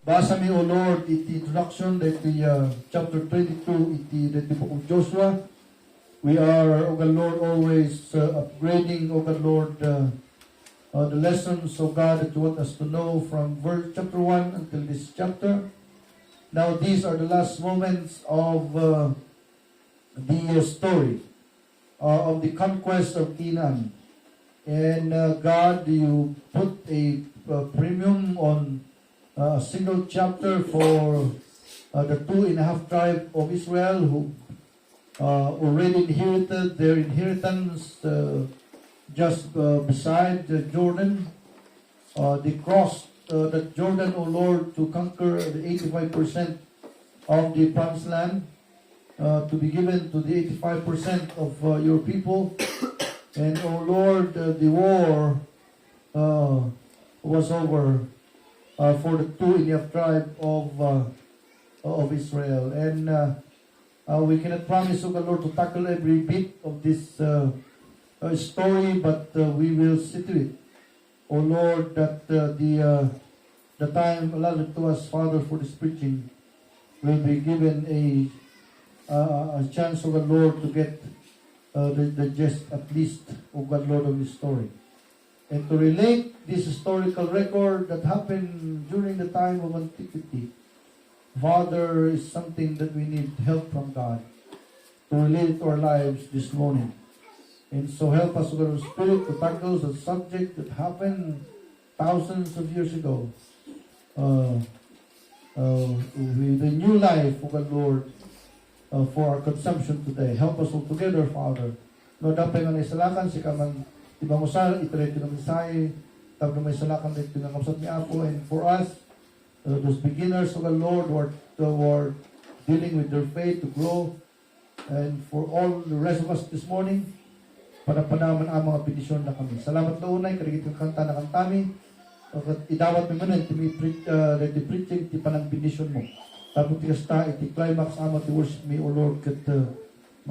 Basa mi, O Lord, iti introduction, iti chapter 22, iti book of Joshua. We are, O God Lord, always upgrading, O God Lord, the lessons, O God, that you want us to know from verse chapter 1 until this chapter. Now, these are the last moments of the story of the conquest of Canaan. And God, you put a premium on a single chapter for the 2.5 tribes of Israel who already inherited their inheritance just beside Jordan. They crossed the Jordan, O Lord, to conquer the 85% of the promised land, to be given to the 85% of your people. And, O Lord, the war was over for the 2.5 tribe of Israel. And we cannot promise, O God, Lord, to tackle every bit of this story, but we will see to it, O Lord, that the time allotted to us, Father, for this preaching will be given a chance, O God, Lord, to get the gist, at least, O God, Lord, of this story. And to relate this historical record that happened during the time of antiquity, Father, is something that we need help from God to relate to our lives this morning. And so help us, O God, Spirit, to tackle the subject that happened thousands of years ago. With a new life, O God, Lord, for our consumption today. Help us all together, Father. No, dapat nga naisalakan, si kamang ibang usal, iterito ng mensahe, tapos na may salakan dito ng kapsat ni Apo, and for us, those beginners, O God, Lord, who are dealing with their faith to grow, and for all the rest of us this morning, panapanaman ang mga petisyon na kami. Salamat na unay, karigit ng kanta na kantami, idawat mo muna, iti preaching, iti panang petisyon mo. Tapos tikasta, iti climax, ama, ti worship me, O Lord, kat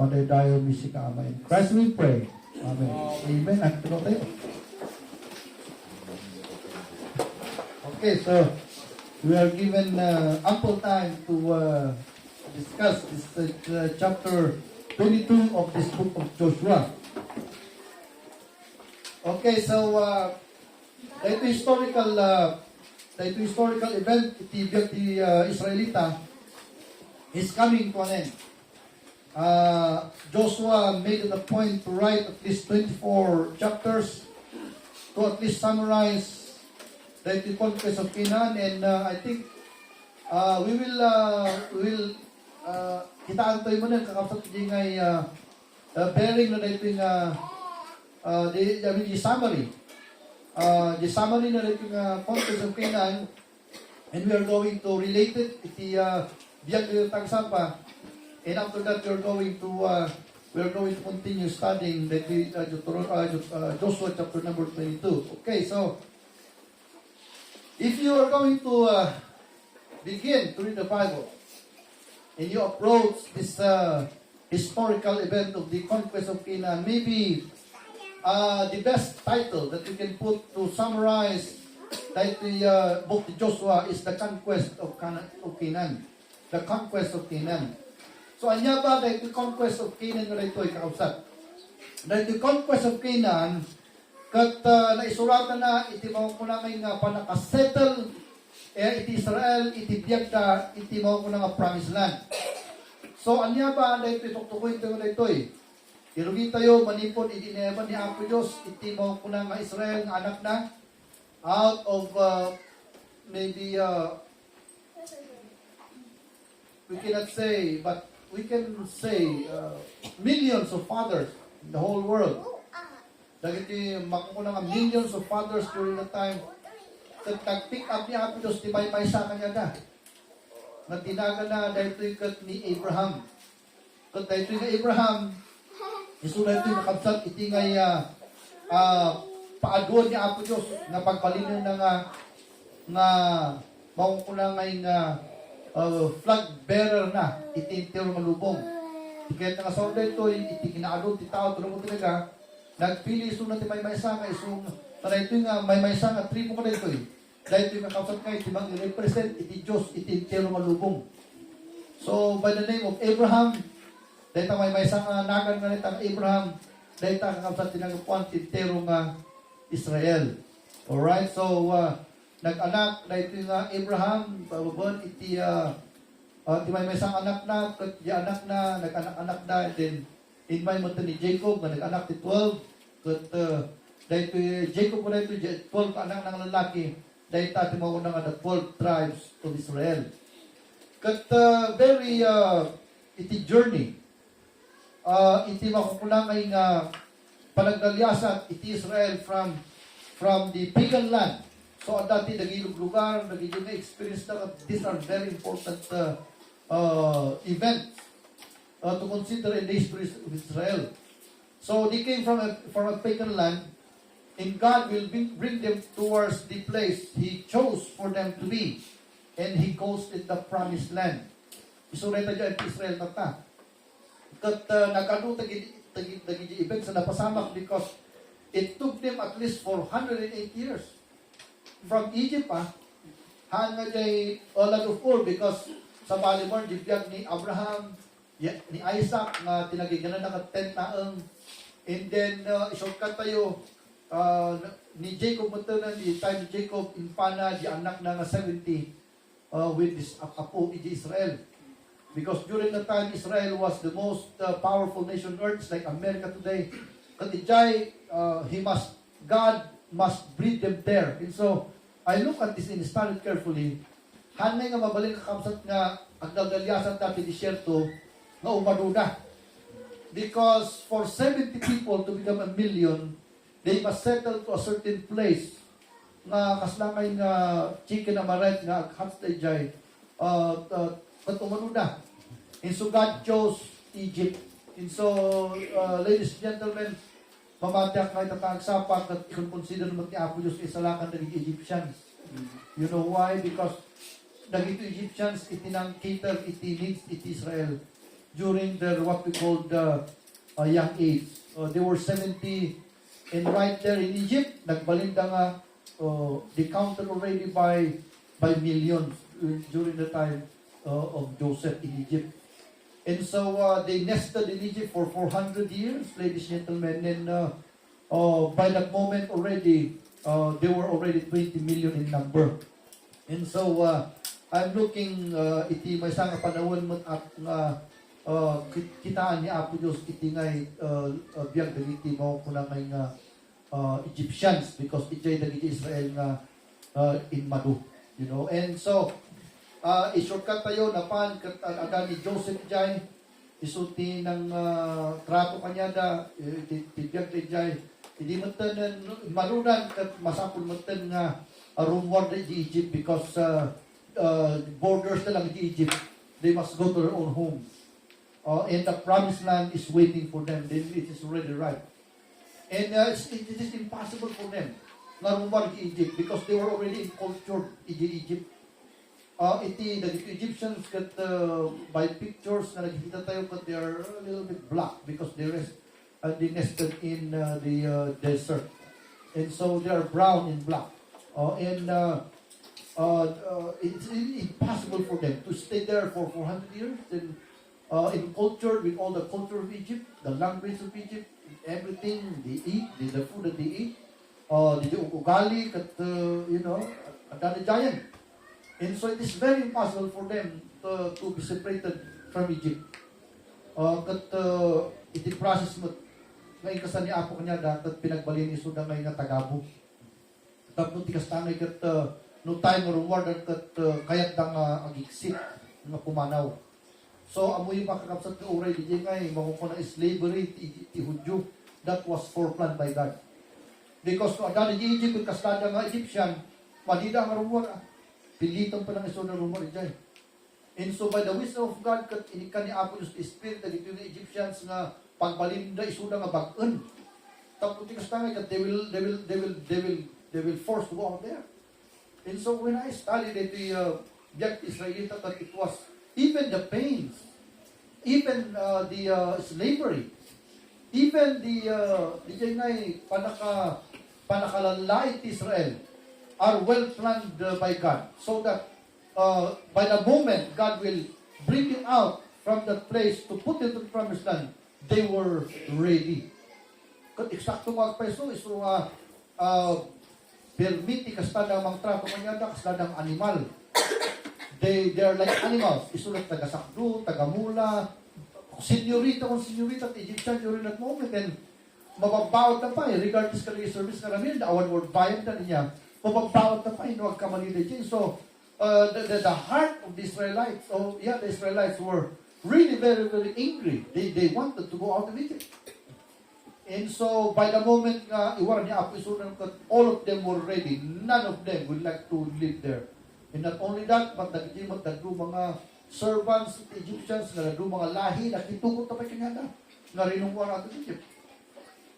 madaydayo mi si kaama. In Christ we pray. Amen. Amen. Ano tayo? Okay, so we are given ample time to discuss this chapter 22 of this book of Joshua. Okay, so ito historical event, iti Israelita is coming to an end. Joshua made it a point to write at least 24 chapters to at least summarize the conquest of Canaan, and I think we will kitaan tayo muna kakapsat di ngay bearing na dito yung the summary. The summary na dito yung conquest of Canaan, and we are going to relate it iti biyag na tagsapa. And after that, we are going to continue studying the Joshua chapter number 22. Okay, so if you are going to begin to read the Bible and you approach this historical event of the conquest of Canaan, maybe the best title that you can put to summarize that the book of Joshua is the conquest of Canaan. The conquest of Canaan. So, anya ba dahil the conquest of Canaan na ito ay kakausap? Dahil the conquest of Canaan, kat naisuratan na, iti mga kunangay nga panakasettle, iti Israel, iti biyagda, iti mga kunang promised land. So, anya ba dahil ito tuktukuin tayo na ito eh? Irugi tayo, manipon, iti neman ni Apo Diyos, iti mga kunang Israel, nga anak na, out of maybe, we cannot say, but we can say millions of fathers in the whole world. Dahil makukulang ang millions of fathers during the time that nag-pick up ni Apo Diyos, di may sa kanya na. Nagtinaga na dahil ito'y kat ni Abraham. Kat dahil ito'y na Abraham, isulat ito'y nakabsat, iti ngay paaduan ni Apo Diyos na pagpalinan na nga makukulang ngay nga flag bearer na itintiro malubong. Kaya nga sa order ito, iti kinaalog, ti tao, tulong mo talaga, nagpili iso na ti may maysa nga, iso, para ito nga, may maysa nga, tribo ka na ito dahil ito yung kakapsat nga, iti mang represent, iti Diyos, iti tero malubong. So, by the name of Abraham, dahil may isang nagan nga nitang Abraham, dahil kakapsat tinagapuan, iti tero nga Israel. Alright, so, nag-anak, dahil ito nga Abraham, bababon, iti, di may isang anak na, kat di anak na, nag-anak-anak na, and then, in my monta ni Jacob, na nag-anak ti 12, kat, dahil ito, Jacob ko na ito, 12 anak ng lalaki, dahil tati mo na nga the 12 tribes of Israel. Kat, very, iti journey, iti makukulang ay nga, panagdalyasat, iti Israel from the pagan land. So, at dati, nagilog lugar, nagilog na experience na, these are very important events to consider in the history of Israel. So, they came from a pagan land, and God will bring them towards the place He chose for them to be. And He calls it the promised land. Isureta dyan Israel na ta. Kat nagkano tagi event sa napasamak because it took them at least for 108 years. From Egypt hanga jay a lot of old because sa Balimor, dibiyag ni Abraham, ni Isaac, na tinagiganan na 10 taong. And then, shortcut tayo, ni Jacob mo ito na, ni time ni Jacob, impana, di anak na 70 with this apo, iji Israel. Because during the time, Israel was the most powerful nation on earth, like America today. Katijay, God must breed them there. And so, I look at this and studied carefully. Hanay nga mabalin kakamsat nga ang dagdalyasan dati disyerto nga umaduda. Because for 70 people to become 1 million, they must settle to a certain place nga kaslangay nga chicken na maret nga hatsday jay umaduda. And so God chose Egypt. And so, ladies and gentlemen, mamatyak nga itatagsapak at i-consider naman ni Apo Diyos isalakan ng Egyptians. You know why? Because dagito Egyptians, itinang cater, needs Israel during their what we call the young age. They were 70, and right there in Egypt, nagbalinda nga, they counted already by millions during the time of Joseph in Egypt. And so they nested in Egypt for 400 years, ladies and gentlemen, and by that moment already, they were already 20 million in number. And so, I'm looking, iti may isang panahon mo at kitaan ni Apo Diyos, iti ngay biyag dagiti mo po na ngay Egyptians, because iti dagiti Israel nga in Madu. You know, and so, i-shortcut tayo na pan, ada ni Joseph jay, isuti ng trato kanya da, tibiyag di jay, hindi mo tanan, malunan, kat masapul mo tan nga, rumor di Egypt, because borders na lang di Egypt, they must go to their own homes. And the promised land is waiting for them. It is already right. And it is impossible for them na rumor di Egypt, because they were already encultured in Egypt. The Egyptians got by pictures na nakikita tayo, but they are a little bit black because they nested in the desert, and so they are brown and black. It's impossible for them to stay there for 400 years and in culture, with all the culture of Egypt, the language of Egypt, everything they eat, the food that they eat, the ugali, the giant. And so it is very impossible for them to be separated from Egypt. Iti process mo, ngayon kasan ni Apo kanya, dapat pinagbalin iso na ngayon nga tagabo. Tapos tikas tangay kat no time or reward kat kayat dang agiksit nga pumanaw. So amoy makakapsat ka uray di ngay makukuna slavery ti Hudyo. That was foreplanned by God. Because no adani di Egypt kastada nga Egyptian, malida nga reward. Pilitang pa lang iso na rumor ijay. And so by the wisdom of God, kat inikan ni Apo Diyos Spirit, dagito yung Egyptians nga pagbalinda iso na nga bag-un. Tapos tikas tangay kat they will force to go out there. And so when I studied it, the Israelita, that it was even the pains, even the slavery, even the panakalalait Israel, are well planned by God, so that by the moment God will bring them out from that place to put them to the promised land, they were ready. Kung eksakto mga peso, iso permiti kastada mang trato kanyada kastada ng animal. They are like animals. Iso like taga-sakdo, taga-mula, senyorita at Egyptian during that moment, and mababawat na pa regardless ka rin service ka namin, the our word bayad na niya, mababawat na pa huwag ka manilagin. So, the heart of the Israelites, the Israelites were really very, very angry. They wanted to go out of Egypt. And so, by the moment iwaran niya Apo Isunan, all of them were ready. None of them would like to live there. And not only that, but nagdo mga servants of the Egyptians, nagdo mga lahi, nakitukot na pa kanyada, na rinunguan out of Egypt.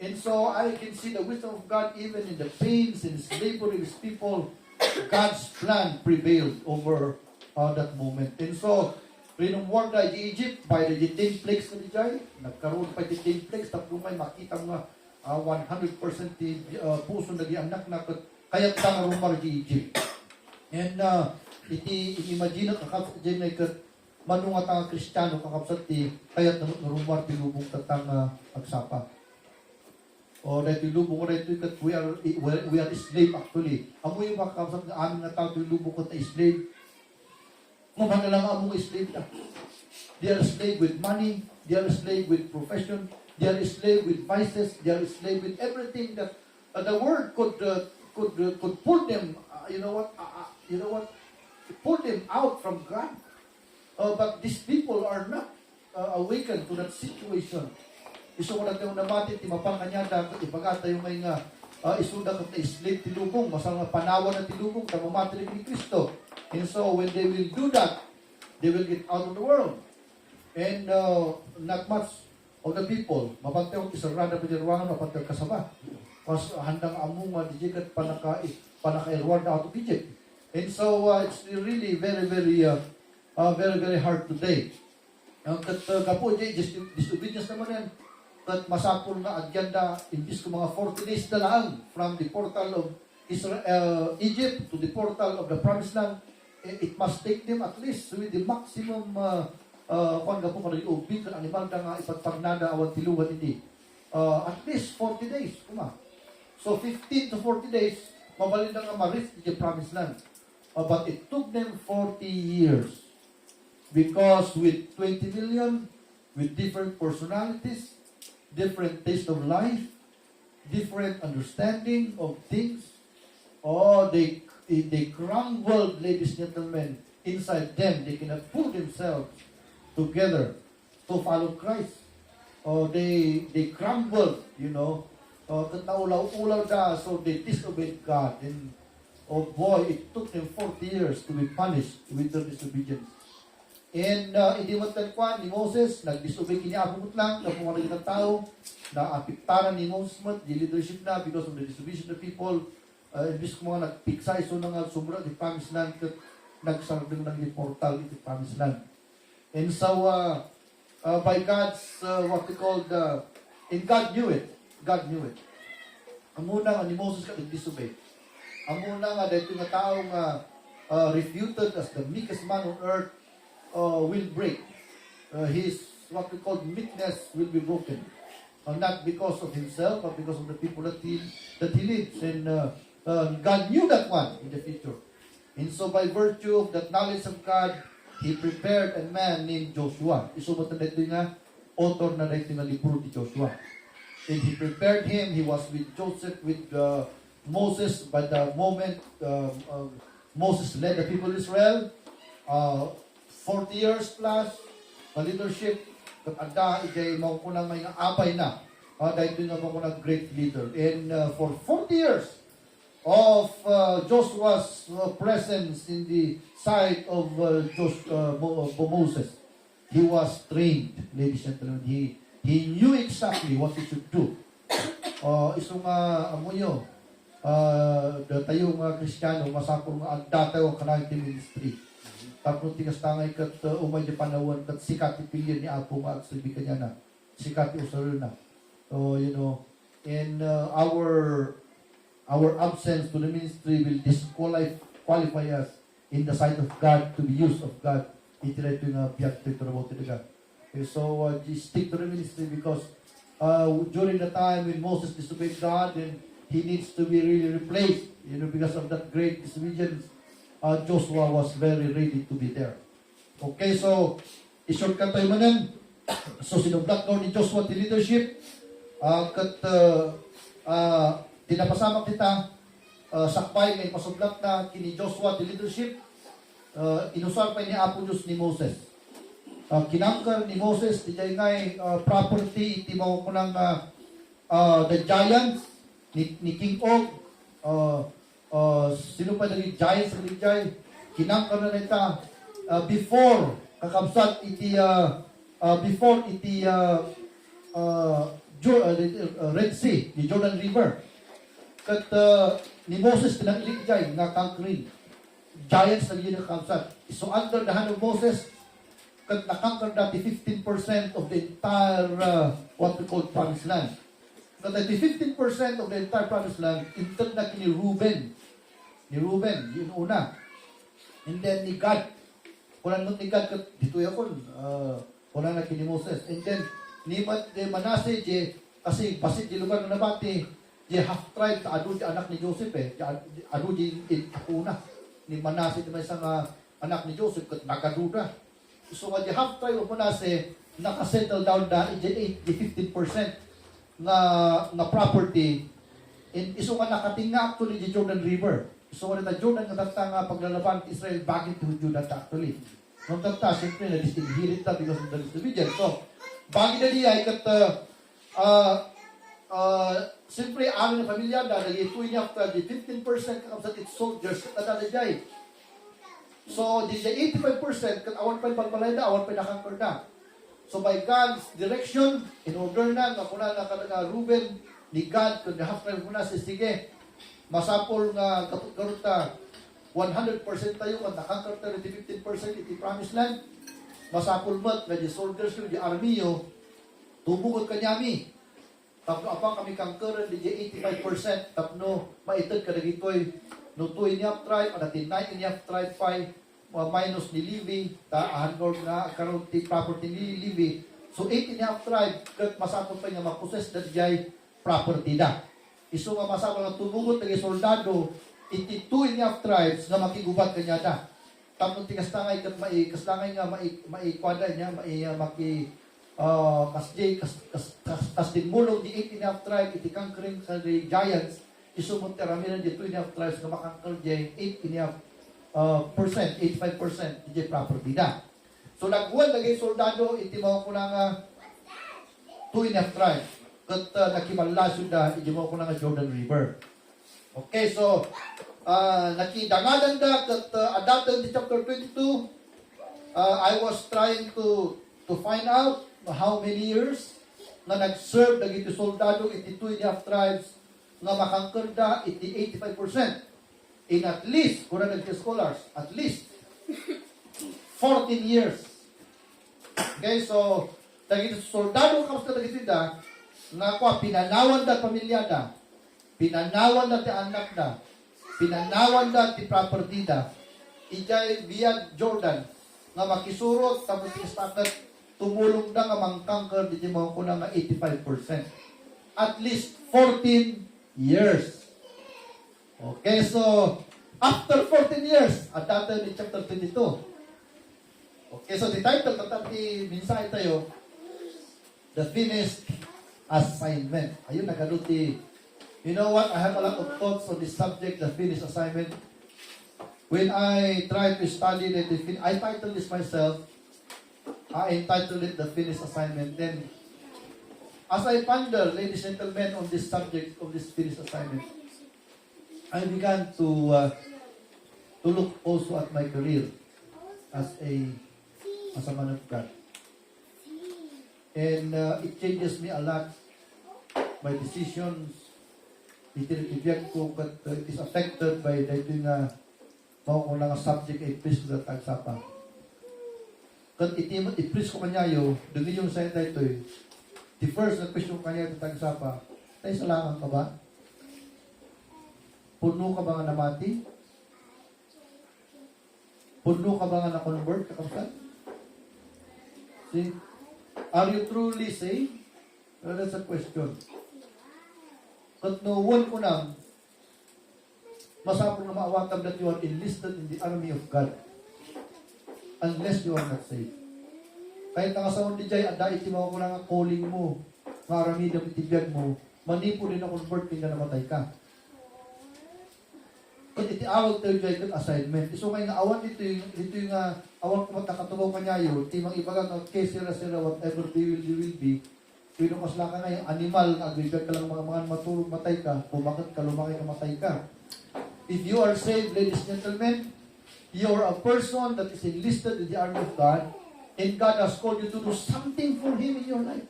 And so, I can see the wisdom of God even in the pains and slavery of His people. God's plan prevailed over that moment. And so, rinunguan na Egypt by the 10 plagues na dijay, nagkaroon pa 10 plagues, tapos may makita nga 100% puso na di anak na kaya tang rumar di Egypt. And imagine kakapsat dyan na ikat manungat ang Kristiyano kakapsat di kaya rumar tilubong tatang agsapa. O dahil tilubong ko dahil ikat we are slave actually. Amoy yung kakapsat na aming na tao tilubong ko na slave. Kumana lang among slave na. They are slave with money, they are slave with profession, they are slave with vices, they are slave with everything that the world could pull them, pull them out from God. But these people are not awakened to that situation. Iso ko na tayo namati, timapang kanya, ipagata yung may nga, isunda ka na slave tilubong, masal nga panawa na tilubong, tamamati ni Kristo. And so, when they will do that, they will get out of the world. And not much of the people, mapantay ko isarada pa dyan ruangan, mapantay kasama. Mas handang among dijigat panaka-Irward out of Egypt. And so, it's really very, very hard today. Kapo, just disobedience naman yan. At masapol na agenda, imbis ko mga 40 days na lang from the portal of Egypt to the portal of the Promised Land, it must take them at least with the maximum kung nga po kung ubig ng animal na nga ipagpagnada awan tilugan hindi. At least 40 days. So 15 to 40 days, mabalin na nga ma-reach the Promised Land. But it took them 40 years. Because with 20 million, with different personalities, different taste of life, different understanding of things, they crumbled, ladies and gentlemen, inside them. They cannot pull themselves together to follow Christ. They crumbled, naulaw-ulaw na, so they disobeyed God. And, it took them 40 years to be punished with their disobedience. And hindi mo tankuan ni Moses, nag-disobey kiniabot lang, na pumalig ng tao, na apiktaran ni Moses mo, the leadership na, because of the disobedience of the people, ibig ko mga nagpiksa, iso na nga sumra, the Promised Land, nagsardeng ng the portal, the Promised Land. And so, by God's, what we call and God knew it. God knew it. Ang muna nga ni Moses ka nag-disobey. Ang muna nga, dahil yung taong refuted as the meekest man on earth, will break. His, what we call meekness, will be broken. Not because of himself, but because of the people that he leads. And God knew that one in the future. And so by virtue of that knowledge of God, He prepared a man named Joshua. Isumot na dito nga, author na dito nga libro ni Joshua. And He prepared him. He was with Joseph, with Moses. By the moment Moses led the people of Israel, 40 years plus, leadership, at ada, ikay mo ko lang may abay na. Dahil doon ako na great leader. And for 40 years of Joshua's presence in the side of Moses, he was trained, ladies and gentlemen. He knew exactly what he should do. Isong amuyo, tayo mga Kristiyano, masapong ang dataw kanang ministry. Tapos tigas tangay kat umay di panawan kat sikat ipilyan ni Apo nga at sabi kanya na sikat usaro na. So, and our our absence to the ministry will disqualify us in the sight of God to be used of God. Ito nga biyak ito na talaga. Okay, so just stick to the ministry because during the time when Moses disobeyed God and he needs to be really replaced, because of that great disobedience, Joshua was very ready to be there. Okay, so i-shortcut tayo manan. So sinublat ko ni Joshua the leadership. Tinapasama kita sakpay ngay pasublat na kini Joshua the leadership. Inusar pa ni Apo Diyos ni Moses. Kinangkar ni Moses, di ngay property, iti mo ko ng the giants, ni King Og, sino pa naging giants, kinangkar na nita, before, kakabsat, Red Sea, ni Jordan River. Kat ni Moses, tinangilig jay, nga conquering. Giants na yun kakabsat. So under the hand of Moses, kat nakonquer dati 15% of the entire what we call promised land. Kat dati 15% of the entire promised land inted na kini Reuben. Ni Reuben, yun una. And then ni Gad. Kunan mo ni Gad kat dito yakon. Kunan na kini Moses. And then ni Manasseh kasi basit di lugar na nabati half tribe ta adu di anak ni Joseph adu di una ni Manasseh di may isang anak ni Joseph kat nagaduda. So the half tribe of Manasseh nakasettle down na the 15% na property in iso nga nakatinga actually di Jordan River. So when the Jordan nga tatanga paglalaban Israel bakit to Jordan actually. Nung tata siyempre na disinherit na because of the disobedience. So bagi na diya kat siyempre amin na pamilya na nag-ituin niya after the 15% kakabsat its soldiers na dadayay. So, this is 85%, kat awan pa yung pagpalayda, awan pa yung nakangkor na. So, by God's direction, in order na, nga kuna na ka Reuben, ni God, kung half-time kuna, sige, masapol nga kapag-garot ta, 100% tayo, kung nakangkor tayo, 15% iti promised land, masapol mat, nga di soldiers yung, di army yung, tubugod kanyami. Tapno apang kami kangkoran, di 85%, tapno, maitad ka na gitoy, no 2.5 tribe, at 9.5 tribe, 5 minus ni Levi, handlord na karoon ti property ni Levi. So 8.5 tribe, kat masapot pa niya maposes na diyay property na. Iso nga masapot na tumugot ng soldado, iti 2.5 tribes nga makigubat kanya na. Tapos ti kastangay kat kastangay nga maikwada niya, kastingmulong di 8.5 tribe, iti conquering sa the giants, isumot karamihan di 2.5 tribes na makangkal di 8.5%, 85% di property na. So nagbuwan lagi soldado, iti mo ko na 2.5 tribes. Kat nakimalasyo na, iti mo ko na Jordan River. Okay, so nakidangadan da, kat adatan di chapter 22, I was trying to find out how many years na nag-serve dagiti soldado, iti 2.5 tribes, nga makangkerda iti 85%. In at least, kung na scholars, at least 14 years. Okay, so, dagiti soldado kamusta dagiti da, nga kwa, pinanawan da pamilya da, pinanawan da ti anak da, pinanawan da ti property da, ijay biyag Jordan, nga makisurot, tapos istakat, tumulong da nga mangkangker, di mo ko na nga 85%. At least 14 years. Okay, so after 14 years, at dati ni chapter 22. Okay, so the title tatati minsay tayo, The Finished Assignment. Ayun, nagaluti. You know what? I have a lot of thoughts on this subject, the finished assignment. When I try to study that, I titled this myself. I entitled it The Finished Assignment. Then, as I ponder, ladies and gentlemen, on this subject of this finished assignment, I began to look also at my career as a man of God. And it changes me a lot. My decisions, itinitibiyag ko, it is affected by dito nga mga subject ay preach ko sa tagsapa. Kat i-preach ko kanyayo, dumi yung sa ito the first na question ko kanyayo sa tagsapa, tayo salamat ka ba? Puno ka ba nga namati? Puno ka ba nga na-convert kakabsat? See? Are you truly saved? Well, that's a question. But no one ko na masapong na maawatan that you are enlisted in the army of God unless you are not saved. Kahit nangasawang di jay, ada itimaw ko na nga calling mo, marami na itibiyag mo, manipo din na convert din na namatay ka. Kung iti awag tayo jay kat assignment. So ngayon nga awan dito yung awan ko matakatubong kanyayo, timang ibagang okay sila whatever they will be. Pero mas laka nga yung animal, agribag ka lang mga matulog, matay ka, pumakat ka, lumaki ka, matay ka. If you are saved, ladies and gentlemen, you are a person that is enlisted in the army of God, and God has called you to do something for Him in your life.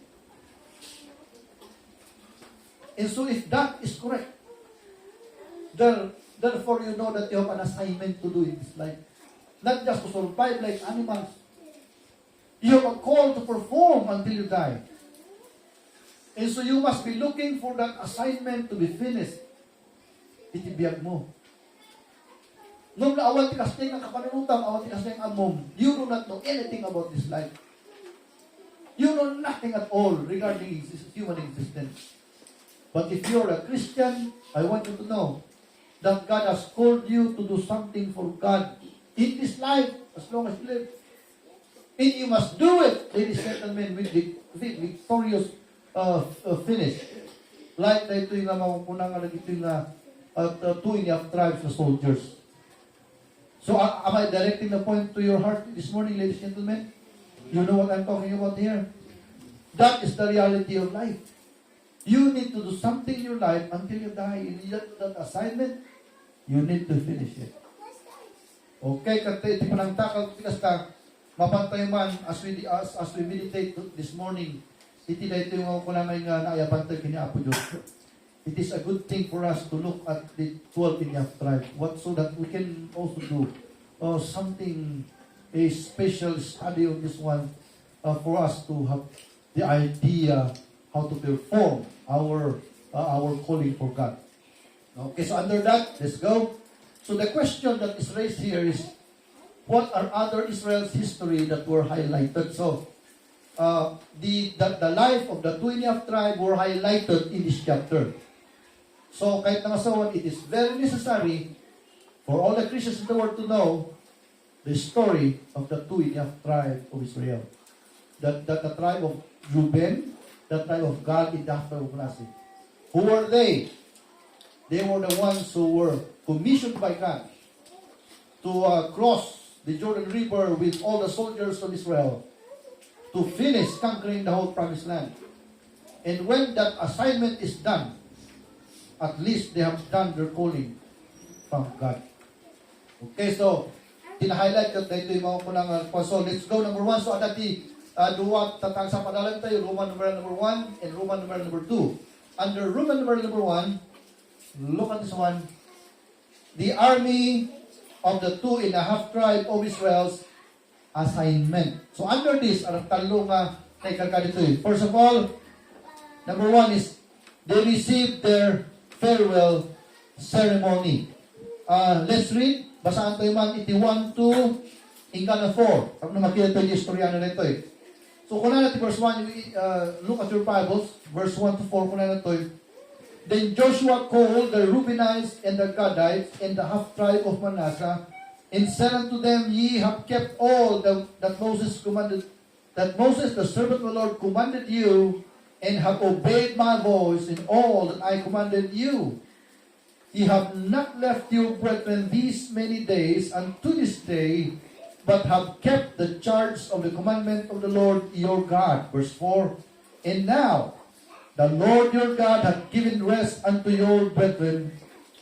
And so if that is correct, therefore you know that you have an assignment to do in this life. Not just to survive like animals. You have a call to perform until you die. And so you must be looking for that assignment to be finished. Itibiyag mo. Nung naawan ti kasting ang kapanunutang, awan ti kasting ang amom, you do not know anything about this life. You know nothing at all regarding human existence. But if you're a Christian, I want you to know that God has called you to do something for God in this life, as long as you live. And you must do it, ladies and gentlemen, with the victorious finish. Like na ito yung makukunang ito yung 2.5 tribes na soldiers. So, am I directing the point to your heart this morning, ladies and gentlemen? You know what I'm talking about here? That is the reality of life. You need to do something in your life until you die. You need that assignment. You need to finish it. Okay, kante iti panangtakal tikas ta mapantay man as we meditate this morning. Iti na ito yung kulangan nga naayapantay kini Apo Diyos. It is a good thing for us to look at the 12 tribe. What so that we can also do something, a special study on this one for us to have the idea how to perform our calling for God. Okay, so under that, let's go. So the question that is raised here is, what are other Israel's history that were highlighted? So, the life of the 20th tribe were highlighted in this chapter. So, kahit nangasawan, it is very necessary for all the Christians in the world to know the story of the 20th tribe of Israel. The tribe of Reuben, the tribe of Gad, and the tribe of Manasseh. Who were they? They were the ones who were commissioned by God to cross the Jordan River with all the soldiers of Israel to finish conquering the whole promised land. And when that assignment is done, at least they have done their calling from God. Okay, so, tinahighlight ko dito yung mga punang so let's go number 1. So, adati, duwat tatang sa padalan tayo, Roman numeral number 1 and Roman numeral number 2. Under Roman numeral number 1, look at this one. The army of the 2.5 tribe of Israel's assignment. So, under this, ang talong kay dito. First of all, number 1 is they received their farewell ceremony. Let's read. Basaan tayo man, iti 1, 2, hingga na 4. Pag na makita tayo yung istoryano nito So, kung na natin verse 1, look at your Bibles, verse 1 to 4, kung na natin. Then Joshua called the Reubenites and the Gadites and the half tribe of Manasseh, and said unto them, Ye have kept all that Moses commanded, that Moses the servant of the Lord commanded you, and have obeyed my voice in all that I commanded you. Ye have not left your brethren these many days unto this day, but have kept the charge of the commandment of the Lord your God. Verse 4, And now the Lord your God hath given rest unto your brethren,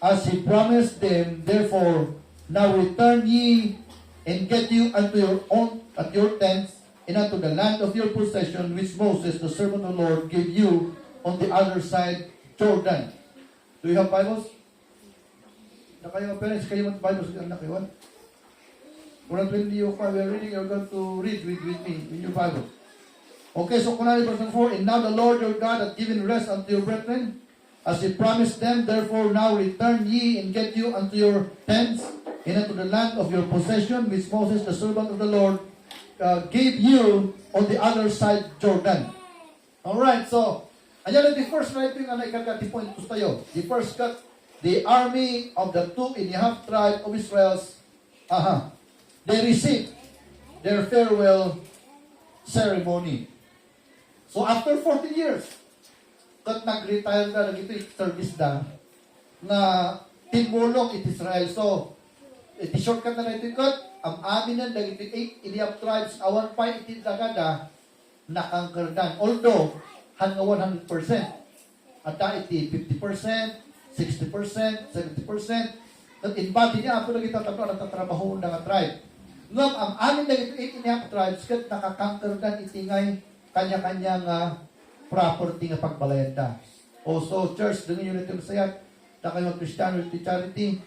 as he promised them. Therefore, now return ye, and get you unto your own at your tents, and unto the land of your possession, which Moses, the servant of the Lord, gave you on the other side Jordan. Do you have Bibles? Na kayo, parents, kayo mag Bibles, anak kayo. When we are reading, you're going to read with me in your Bible. Okay, so kunani verse 4, And now the Lord your God hath given rest unto your brethren, as he promised them. Therefore now return ye and get you unto your tents and unto the land of your possession, which Moses the servant of the Lord gave you on the other side Jordan. Alright, so ayan na the first writing na ikagati point to tayo. The first cut, the army of the 2.5 tribe of Israel's, they received their farewell ceremony. So after 40 years, kat nag-retire na, nag-ito service na tinmulong it Israel. So, iti shortcut na ito kat, ang amin na nag-ito 8 tribes, awan pa iti dagada, nakangkardan. Although, hanga 100%. At iti 50%, 60%, 70%, at in body niya, ako lagi tatablo na tatrabaho ng tribe. Ngam, ang amin na ito 8 tribes, kat nakakangkardan itingay kanya-kanyang property nga pagbalayad. Also, church, dungin yun ito masayat, na kayo Christianity charity.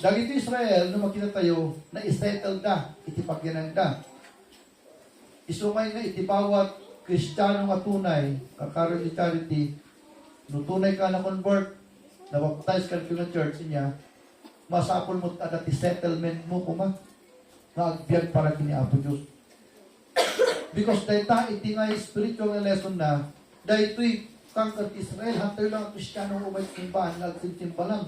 Dagito Israel, nung makita tayo, na isettle da, itipagyanan da. Isumay nga iti bawat Kristiyano nga tunay, kakaroon ni charity, no tunay ka na convert, na baptize ka na church niya, masapol mo at settlement mo kuma, na agbiyan para kini Apo Diyos. Because dahita iti nga spiritual lesson na, dahito'y kangkat Israel, hantay lang ang Kristiyano umay simbahan, nagsimsimba lang.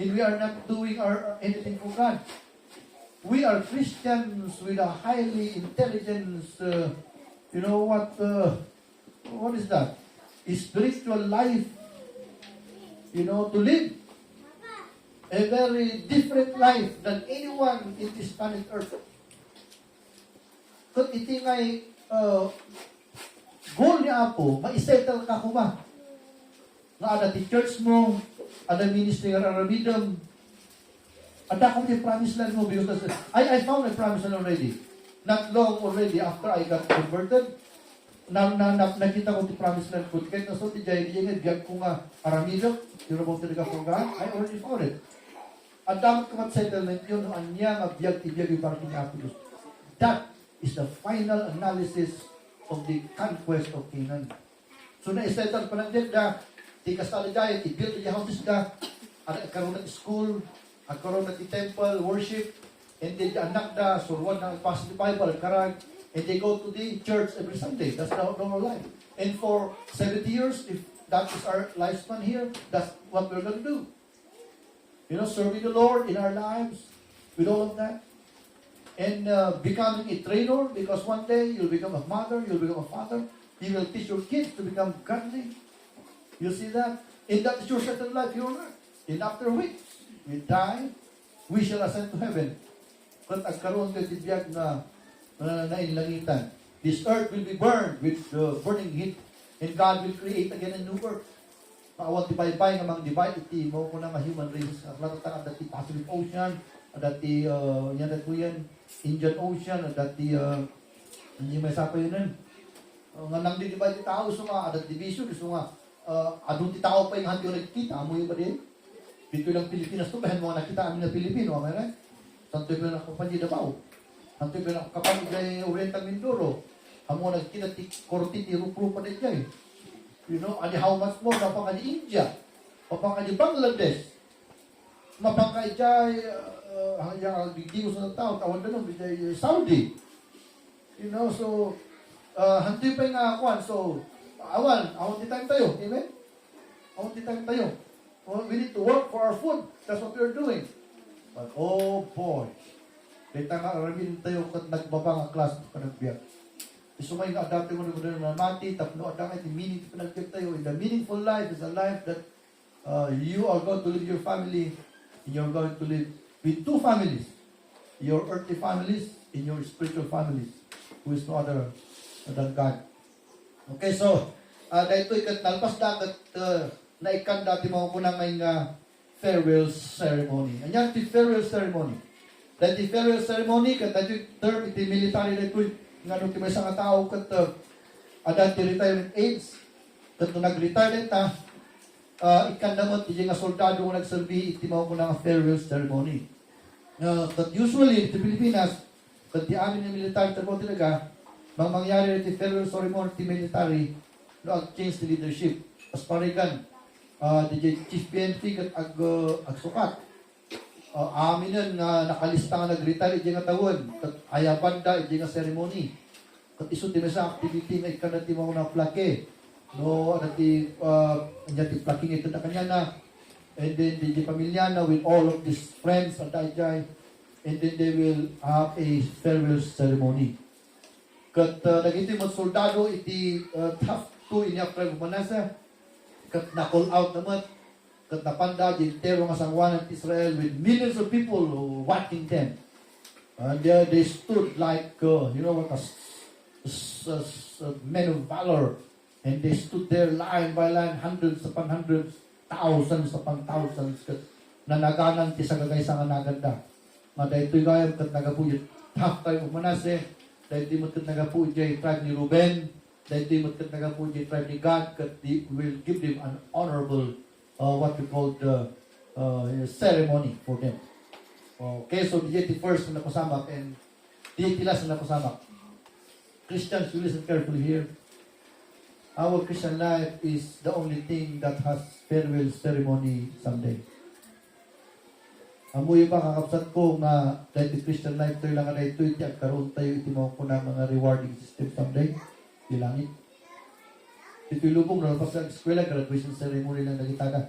And we are not doing anything for God. We are Christians with a highly intelligence, you know what is that? A spiritual life, you know, to live. A very different life than anyone in this planet Earth. Kung iti ngay goal ni Apo, ma-settle ka kuma. Nga ada ti church mo, ada ministry ng Aramidom, ada kong di promise land mo, because I found a promise land already. Not long already after I got converted, nakita ko ti promise land ko. Kahit naso ti jay, di nga, biyag ko nga Aramidom, yung about talaga for God, I already found it. At damat ko mat-settlement yun, anya nga biyag ti biyag yung parang ni Apo Diyos. That is the final analysis of the conquest of Canaan. So na-settle pa ng na di kasali dahil, i-build the houses da, at karoon ng school, at karoon ng temple, worship, and then the anak da, surwan ng positive Bible, at karag, and they go to the church every Sunday. That's the normal life. And for 70 years, if that is our lifespan here, that's what we're going to do. You know, serving the Lord in our lives, with all of that. And becoming a trainer, because one day you'll become a mother, you'll become a father, you will teach your kids to become godly. You see that? And that is your settled life here on earth. And after which, we die, we shall ascend to heaven. Kung agkaroon ka tibiyag na inlangitan, this earth will be burned with burning heat, and God will create again a new earth. Maawag tibay-bay nga mang divide, iti mo ko na human race, at latatan at the Pacific Ocean, at the, yan at po yan, Indian Ocean, at the, hindi may sapa yun nun. Nga nang di-divide yung tao, so nga, at division, so nga, adun ti tao pa yung hanti yung nagkita, amo yung ba din? Dito lang Pilipinas to, bahan mo nga nakita amin na Pilipino, amay rin? Santoy pa yung nakapanyi Davao. Santoy pa yung nakapanyi kay Oriental Mindoro. Amo nagkita ti Korti, ti Rupro pa din kay. You know, ani how much more, mapang ani India, mapang ani Bangladesh, mapang kay yung digdigos ng tao, tawag na nun, Saudi. You know, so, hanti pa yung nakakuan, so, awan titang tayo, amen? Awan titang tayo. We need to work for our food. That's what we're doing. But, oh boy, kita nga aramin tayo kat nagbabang ang class pa nagbiyak. Isumay nga dati mo na mati, tapno adang iti meaning pa nagbiyak tayo. And the meaningful life is a life that you are going to live your family, and you're going to live with two families. Your earthly families and your spiritual families, who is no other than God. Okay, so, dahito ikat nalpas dagat na ikan dati mga kunang may farewell ceremony. Anyan ti farewell ceremony. Dahil ti farewell ceremony, kat dahito term, iti military na ito, nga nung may isang tao, kat adan ti retirement age, kat nung nag-retire ta, ikan naman, ti nga soldado nga nagserbi, iti mga kunang farewell ceremony. Kat usually, iti Pilipinas, kat ti amin yung military ceremony talaga, mangyari iti farewell ceremony, iti military, no, change the leadership. As parigan, DJ Chief PNP kat ag sukat. Aminan nga nakalista nga nag-retire iti nga tawon. Kat ayaban da iti nga ceremony. Kat iso ti sa activity nga ikanati mo na plake. No, anati ti plaking ito na kanya na. And then the pamilya na with all of these friends at Ajay. And then they will have a farewell ceremony. Kat nagiti mo soldado iti tough to inya manasa. Kat na-call out naman. Kat napanda di tero nga sangwanan ng Israel with millions of people watching them. And they stood like, men of valor. And they stood there line by line, hundreds upon hundreds, thousands upon thousands. Kat nanaganan ti sa gagaysa nga naganda. Nga dahito'y gayam kat nagapuyot half time of Manasseh. Dahito'y mat kat nagapuyot tribe ni Ruben. Dahito'y mat kat nagapuyot tribe ni Gad. Kat will give them an honorable what we call the ceremony for them. Okay, so the 81st na napasamak and the 80 last na napasamak. Christians, you listen carefully here. Our Christian life is the only thing that has farewell ceremony someday. Amoy ba kakapsat ko nga dahil Christian life tayo lang na ito iti at karoon tayo iti mo ko na mga rewarding system someday. Di langit. Ito'y lubong na pas sa eskwela, graduation ceremony lang nagitaga.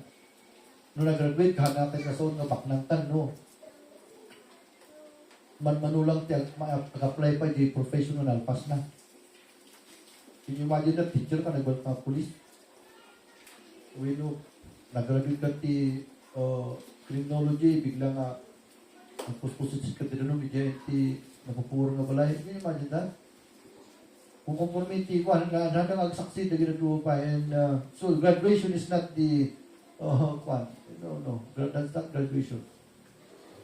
Nung nag-graduate, kahanapin na soon nga baknangtan, no? Manulang mag-apply pa, di professional, alpas na. Can you imagine that teacher ka, nagbalik mga police? We know, nag-graduate ka ti criminology, bigla nga, nagpuspusit ka ti doon, bigla ti napupuro nga balay. Can you imagine that? Kung conformity ko, hanggang mag-succeed na ginagawa pa. And so, graduation is not the, no, that's not graduation.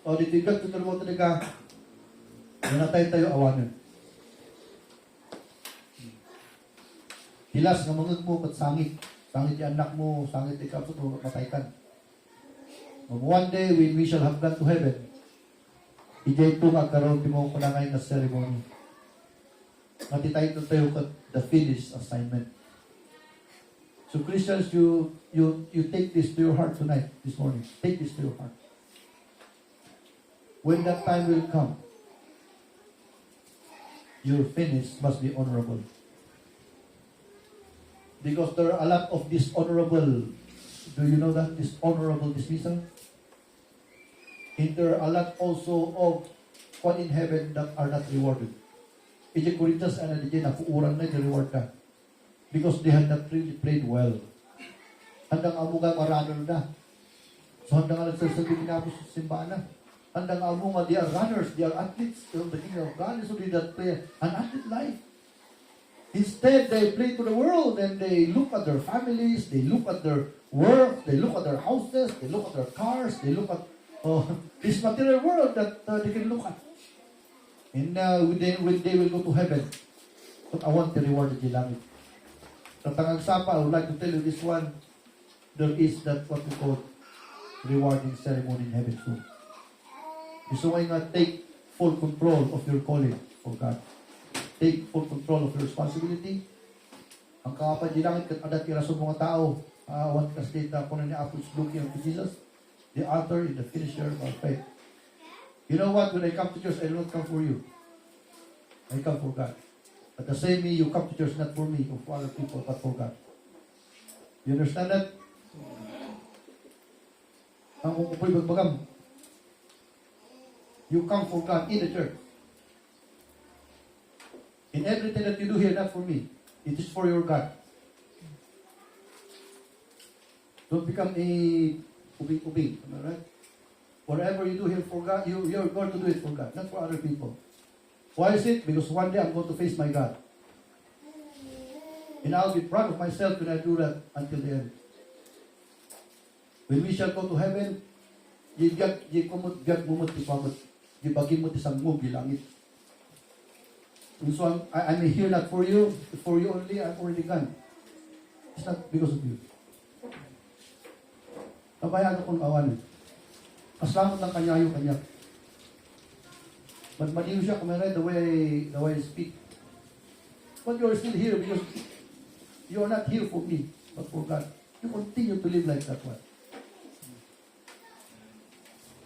Dito yung gagawin mo talaga, nanatay tayo awanan. Hilas nga mangag mo, kat sangit. Sangit yung anak mo, sangit yung kapsot mo, matay ka. One day, when we shall have gone to heaven, ijay ito nga karoon mo ko na ngayon na ceremony. Matititle tayo kat the finished assignment. So Christians, you take this to your heart tonight, this morning. Take this to your heart. When that time will come, your finish must be honorable. Because there are a lot of dishonorable, do you know that? Dishonorable dismissal. And there are a lot also of one in heaven that are not rewarded. Ije Corinthians ana DJ na kuurang na reward ka. Because they had not really played well. Handang amo nga maranol na. So handang nga nagsasabi ginapos sa simbahan na. Handang amo nga they are runners, they are athletes of the kingdom of God. So they that play an athlete life. Instead, they play to the world and they look at their families, they look at their work, they look at their houses, they look at their cars, they look at this material world that they can look at. And when they will go to heaven, but I want to reward the langit. Tatangag sapa, I would like to tell you this one. There is that what we call rewarding ceremony in heaven soon. So why not take full control of your calling for God? Take full control of your responsibility. Ang kapan di langit kat adat kira sa mga tao, want ka state na kunan ni Apostles looking unto Jesus, the author and the finisher of our faith. You know what? When I come to church, I do not come for you. I come for God. At the same way, you come to church not for me or for other people, but for God. You understand that? Ang kukupoy bagbagam. You come for God in the church. In everything that you do here, not for me. It is for your God. Don't become a ubing-ubing. Am I right? Whatever you do here for God, you're going to do it for God, not for other people. Why is it? Because one day I'm going to face my God. And I'll be proud of myself when I do that until the end. When we shall go to heaven, gibagin mo ti sangmog langit. And so I'm here not for you only, I'm already gone. It's not because of you. Kabayaan akong awanin. Kaslamot ng kanya. But maliw siya, kumaray, the way I speak. But you're still here because you are not here for me, but for God. You continue to live like that one.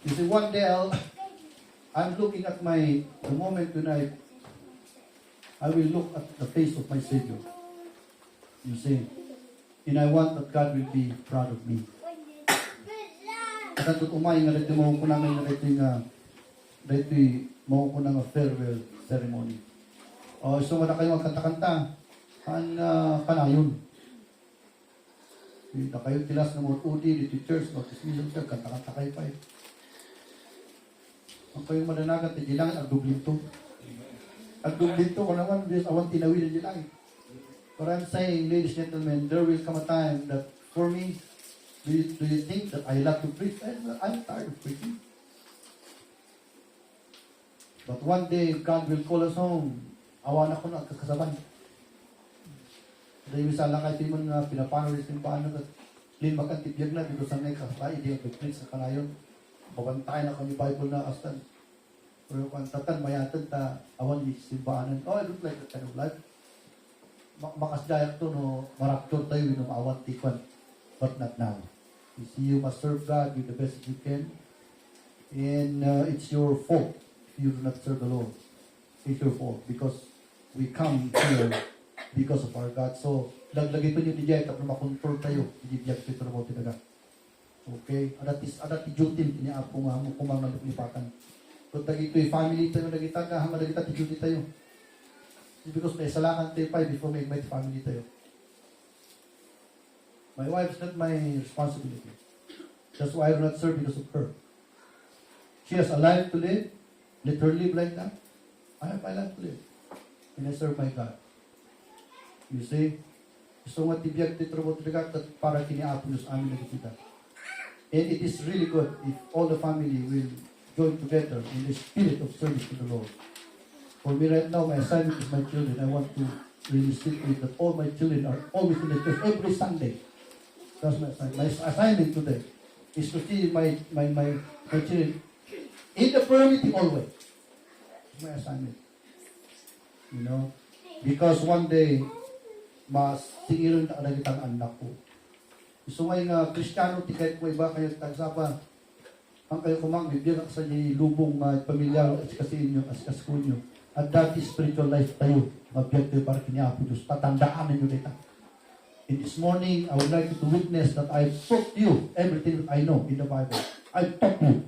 You see, one day I'm looking at the moment when I will look at the face of my Savior. You see, and I want that God will be proud of me. At umay nga dito mo ko namin nga dito mo ko nang farewell ceremony. So wala kayo magkanta-kanta. Kanayon. Hindi kayo tilas ng mga udi, dito church, baptism church, kanta-kanta kayo pa eh. Ang kayong mananagat, kailangan agdublinto. Agdublinto ko naman, Diyos, awan tinawil nila eh. But I'm saying, ladies and gentlemen, there will come a time that for me, do you think that I love to preach? I'm tired of preaching. But one day, God will call us home. Awan ako na kakasaban. Dahil misala kahit yung mga pinapano rin simbahan na lin makantipyag na dito sa may kasabay, hindi yung preach sa kanayon. Babantay na kami Bible na astan. Pero kung tatan, mayatan ta awan yung simbahanan. Oh, I don't like that kind of life. Makasdayak to, no, marapture tayo, no, maawan tikwan. But not now. You see, you must serve God with the best you can. And it's your fault if you do not serve the Lord. It's your fault because we come here because of our God. So, laglagay pa nyo di Jay, kapag makontrol tayo, hindi Jay, ito na mo talaga. Okay? Adat i-duty, tiniapo nga mo kung mga nalipatan. Kung ito'y family tayo, nagitaga, hanggang nagita, i-duty tayo. Because may salakan tayo pa before may invite family tayo. My wife's not my responsibility. That's why I do not serve because of her. She has a life to live. Let her live like that. I have my life to live. And I serve my God. You see? So matibiyag titro mo talaga at para kiniapo nyo sa amin nagkita. And it is really good if all the family will join together in the spirit of service to the Lord. For me right now, my assignment is my children. I want to really stick with that all my children are always in the church every Sunday. That's my assignment. My assignment today is to see my children in the prayer meeting always. It's my assignment. You know? Because one day, mas tingilan na kitang anak ko. So ngay nga, Kristiyano, tikay ko iba kayo tagsapa. Ang kayo kumang bibigyan sa inyo lubong pamilyar at kasi inyo, as kaskunyo. At that is spiritual life tayo. Mabiyag tayo para kiniapo Diyos. Tatandaan ninyo dito. In this morning, I would like you to witness that I taught you everything that I know in the Bible. I taught you.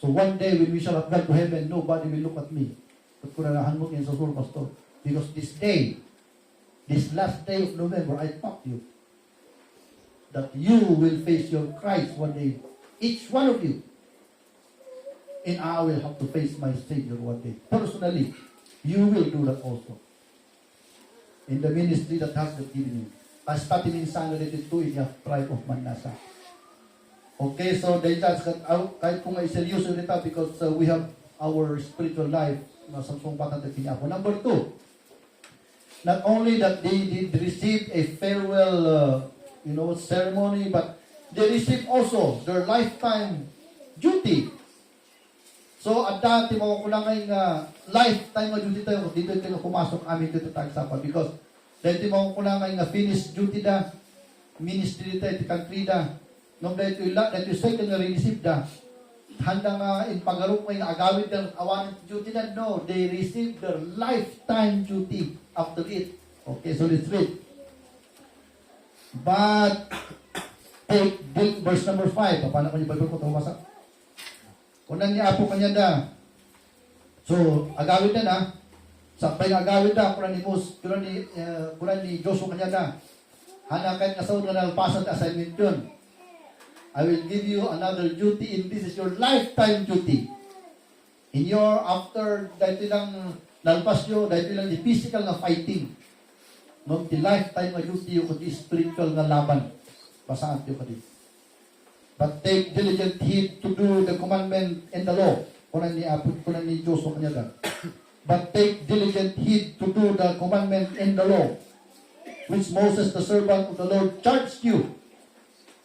So one day when we shall have gone to heaven, nobody will look at me. At kuranahan mo kayo sa Sur Pastor. Because this day, this last day of November, I taught you that you will face your Christ one day. Each one of you. And I will have to face my Savior one day. Personally, you will do that also. In the ministry that has been given you. As pati minsan related to in the tribe of Manasseh. Okay, so they just got out, kahit kung seryoso nito because we have our spiritual life na samsung patang ako. Number 2, not only that they did receive a farewell ceremony, but they received also their lifetime duty. So, at dati mo ko lang ngayong lifetime na duty tayo, dito tayo pumasok amin dito tagsapa because dito mo ko lang ngayong finished duty da, ministry tayo, country da, nung dito second na receive da, handa nga in paggarok may agawid ng awanan duty na, no, they received their lifetime duty after it. Okay, so let's read. But, take verse number 5. Paano ko yung Bible ko ito masak? Unang niapo kanya da. So, agawid na na. Sakpay na agawid da. Kunan ni Joshua kanya da. Hanakan nga sa unang nalpasan na assignment yun. I will give you another duty and this is your lifetime duty. In your, after, dahil lang nalpas nyo, dahil lang di physical na fighting. No, di lifetime na duty yung kundi spiritual na laban. Basaan tayo ka dito. But take diligent heed to do the commandment and the law. Kunan ni Joshua kanya da. But take diligent heed to do the commandment and the law, which Moses, the servant of the Lord, charged you,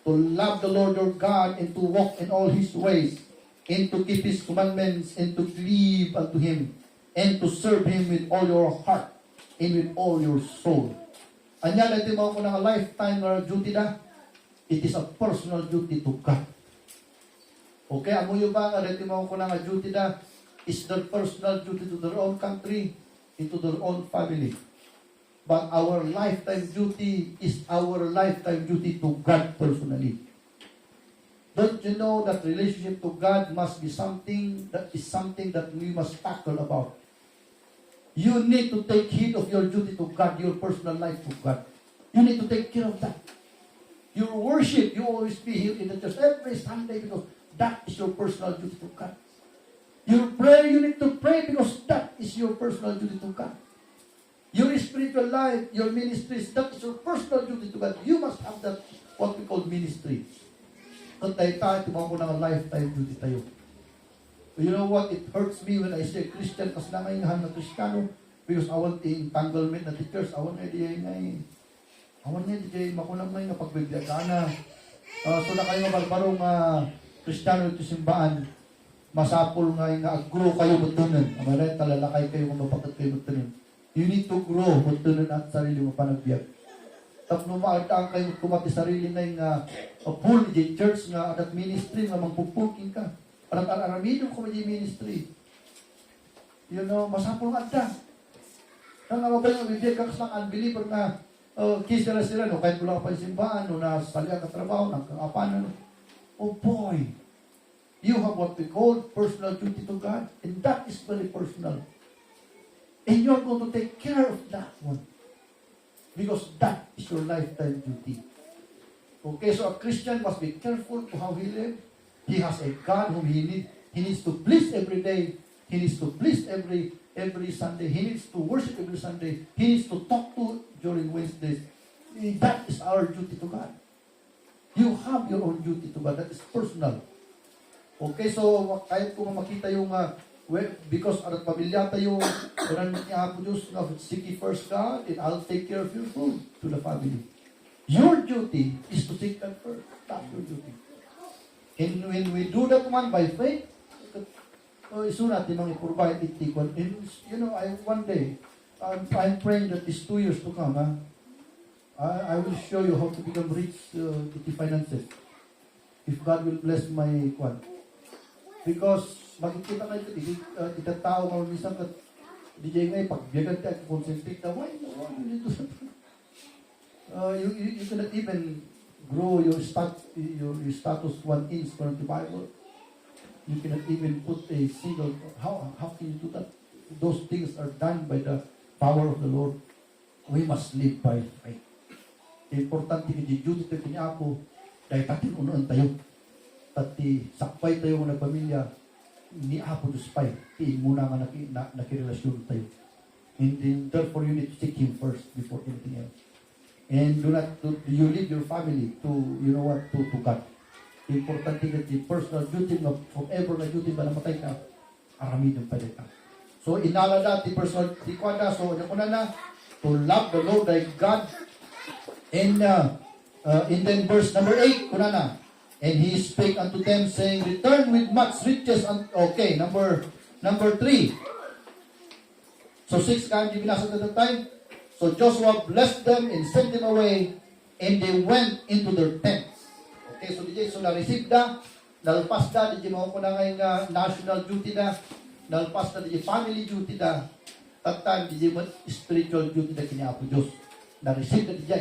to love the Lord your God and to walk in all His ways, and to keep His commandments, and to cleave unto Him, and to serve Him with all your heart, and with all your soul. Anya, dito mo ko ng lifetime duty da. It is a personal duty to God. Okay, amo yung ba nga dito mo ko na nga duty na is their personal duty to their own country, into their own family. But our lifetime duty is our lifetime duty to God personally. Don't you know that relationship to God must be something that we must tackle about? You need to take heed of your duty to God, your personal life to God. You need to take care of that. Your worship, you always be here in the church every Sunday because that is your personal duty to God. Your prayer, you need to pray because that is your personal duty to God. Your spiritual life, your ministries, that is your personal duty to God. You must have that, what we call ministry. Kung tayo tumang ko ng lifetime duty tayo. You know what? It hurts me when I say Christian kasi na ngayon na Kristiyano because I want the entanglement na the church. I want na di makulang ngayon na pagbigla ka na. So na kayo mabalbarong Kristiyano ito simbaan. Masapol ngayon na grow kayo mutunan. Amaray, talalakay kayo kung mapakat kayo mutunan. You need to grow mutunan at sarili mo panagbiyak. Tapos numaagtaan kayo kumati sarili na yung full di church nga at ministry nga magpupukin ka. At aramidong ko may ministry. You know, masapol nga da. Nang mabalik ang bibigay ka kaslang unbeliever na kisira sila, no? Kahit wala ka pa yung simbahan, no? Nasali ka trabaho, nagkakapan, no? Oh boy! You have what we call personal duty to God, and that is very personal. And you're going to take care of that one. Because that is your lifetime duty. Okay, so a Christian must be careful to how he lives. He has a God whom he needs to please every day. He needs to please every Sunday. He needs to worship every Sunday. He needs to talk to during Wednesdays. That is our duty to God. You have your own duty to God. That is personal. Okay, so kahit kung makita yung because arat pamilya tayo, kanan niya po Diyos na seek ye first God and I'll take care of your food to the family. Your duty is to seek God first. That's your duty. And when we do that one by faith, iso natin mga i-provide it equal. And you know, one day, I'm praying that these 2 years to come, I will show you how to become rich with the finances. If God will bless my kwan. Because makikita na ito, itatao nga minsan ka, DJ ngay, pagbiyagan ka, concentrate na, why you you cannot even grow your status 1 inch from the Bible. You cannot even put a single, how can you do that? Those things are done by the power of the Lord. We must live by faith. Importante kiti duty tayo kiniapo, dahil tatin unoan tayo. Tati sakpay tayo ng pamilya, ni Apo Duspay, tiin muna nga nakirelasyon tayo. And then, therefore, you need to seek Him first before anything else. And you lead your family to, you know what, to God. Importante that the personal duty na forever na duty ba namatay ka, aramidong pa ka. So, inalala the personal duty ko na. So, una na, to love the Lord thy God. And then verse number 8, kuna na. And he spake unto them, saying, return with much riches. Okay, number 3. So 6 kanji binasa at the time. So Joshua blessed them and sent them away, and they went into their tents. Okay, so DJ, so na-receive na, nalpas na, DJ mo ko na ngayon national duty na, nalpas na, DJ family duty na, at time, DJ mo spiritual duty na kiniapo Diyos. Na-receive na, DJ.